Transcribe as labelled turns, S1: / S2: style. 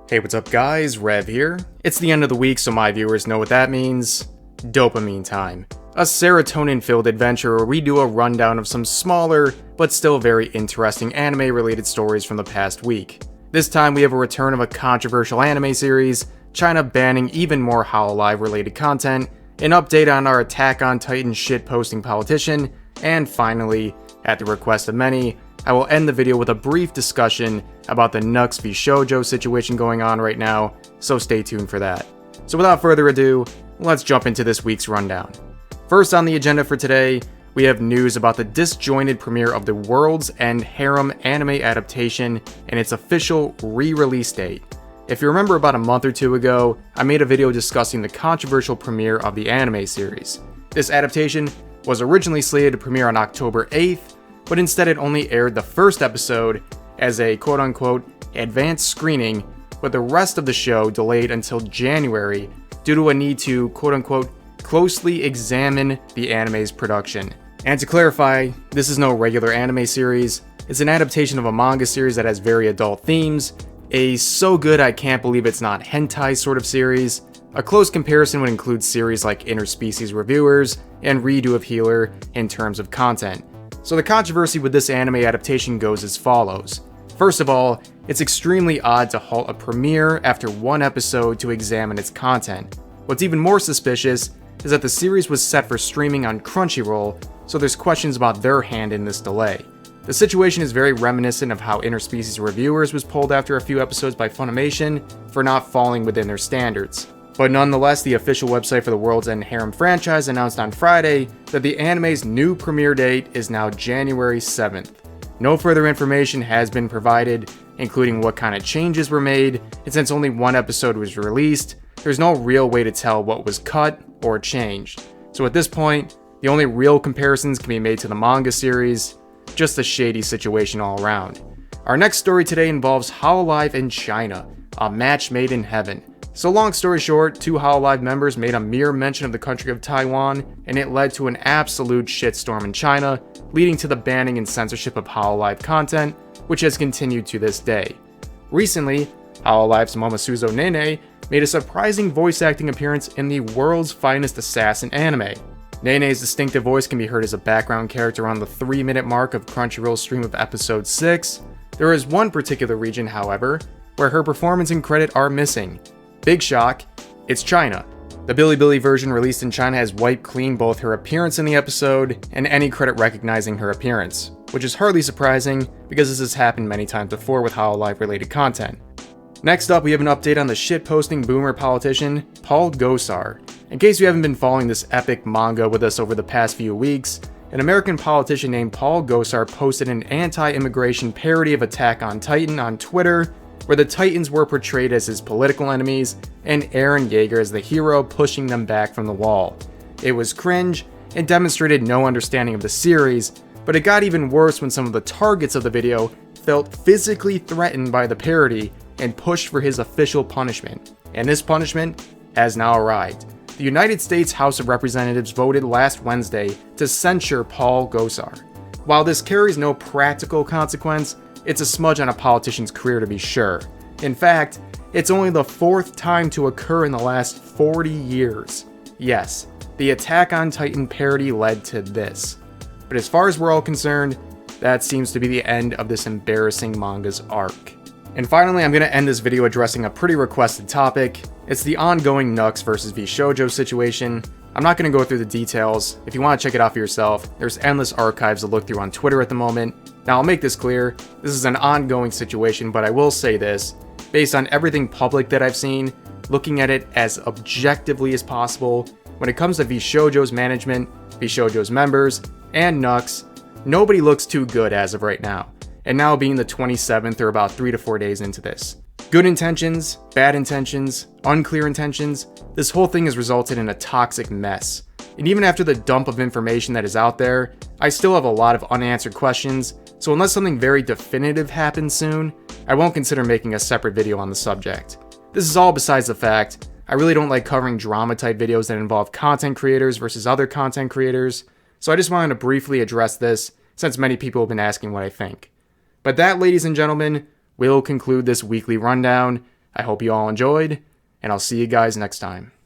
S1: Hey, what's up guys, Rev here. It's the end of the week, so my viewers know what that means. Dopamine time. A serotonin-filled adventure where we do a rundown of some smaller, but still very interesting anime-related stories from the past week. This time we have a return of a controversial anime series, China banning even more Hololive-related content, an update on our Attack on Titan shit-posting politician, and finally, at the request of many, I will end the video with a brief discussion about the Nux V Shojo situation going on right now, so stay tuned for that. So without further ado, let's jump into this week's rundown. First on the agenda for today, we have news about the disjointed premiere of the World's End Harem anime adaptation and its official re-release date. If you remember about a month or two ago, I made a video discussing the controversial premiere of the anime series. This adaptation was originally slated to premiere on October 8th, but instead it only aired the first episode as a quote-unquote advanced screening, with the rest of the show delayed until January due to a need to quote-unquote closely examine the anime's production. And to clarify, this is no regular anime series, it's an adaptation of a manga series that has very adult themes, a so good I can't believe it's not hentai sort of series. A close comparison would include series like Interspecies Reviewers and Redo of Healer in terms of content. So the controversy with this anime adaptation goes as follows. First of all, it's extremely odd to halt a premiere after one episode to examine its content. What's even more suspicious is that the series was set for streaming on Crunchyroll, so there's questions about their hand in this delay. The situation is very reminiscent of how Interspecies Reviewers was pulled after a few episodes by Funimation for not falling within their standards. But nonetheless, the official website for the World's End Harem franchise announced on Friday that the anime's new premiere date is now January 7th. No further information has been provided, including what kind of changes were made, and since only one episode was released, there's no real way to tell what was cut or changed. So at this point, the only real comparisons can be made to the manga series, just a shady situation all around. Our next story today involves Hololive in China, a match made in heaven. So long story short, two Hololive members made a mere mention of the country of Taiwan, and it led to an absolute shitstorm in China, leading to the banning and censorship of Hololive content, which has continued to this day. Recently, Hololive's Momosuzo Nene made a surprising voice acting appearance in the world's finest assassin anime. Nene's distinctive voice can be heard as a background character on the 3-minute mark of Crunchyroll's stream of episode 6. There is one particular region, however, where her performance and credit are missing. Big shock, it's China. The Bilibili version released in China has wiped clean both her appearance in the episode and any credit recognizing her appearance, which is hardly surprising because this has happened many times before with Hololive related content. Next up, we have an update on the shitposting boomer politician, Paul Gosar. In case you haven't been following this epic manga with us over the past few weeks, an American politician named Paul Gosar posted an anti-immigration parody of Attack on Titan on Twitter, where the Titans were portrayed as his political enemies, and Eren Yeager as the hero pushing them back from the wall. It was cringe, and demonstrated no understanding of the series, but it got even worse when some of the targets of the video felt physically threatened by the parody and pushed for his official punishment. And this punishment has now arrived. The United States House of Representatives voted last Wednesday to censure Paul Gosar. While this carries no practical consequence, it's a smudge on a politician's career to be sure. In fact, it's only the 4th time to occur in the last 40 years. Yes, the Attack on Titan parody led to this. But as far as we're all concerned, that seems to be the end of this embarrassing manga's arc. And finally, I'm going to end this video addressing a pretty requested topic. It's the ongoing Nux vs V Shojo situation. I'm not going to go through the details. If you want to check it out for yourself, there's endless archives to look through on Twitter at the moment. Now I'll make this clear, this is an ongoing situation, but I will say this, based on everything public that I've seen, looking at it as objectively as possible, when it comes to V Shojo's management, V Shojo's members, and Nux, nobody looks too good as of right now. And now being the 27th or about 3 to 4 days into this. Good intentions, bad intentions, unclear intentions, this whole thing has resulted in a toxic mess. And even after the dump of information that is out there, I still have a lot of unanswered questions, so unless something very definitive happens soon, I won't consider making a separate video on the subject. This is all besides the fact, I really don't like covering drama type videos that involve content creators versus other content creators, so I just wanted to briefly address this since many people have been asking what I think. But that, ladies and gentlemen, will conclude this weekly rundown. I hope you all enjoyed, and I'll see you guys next time.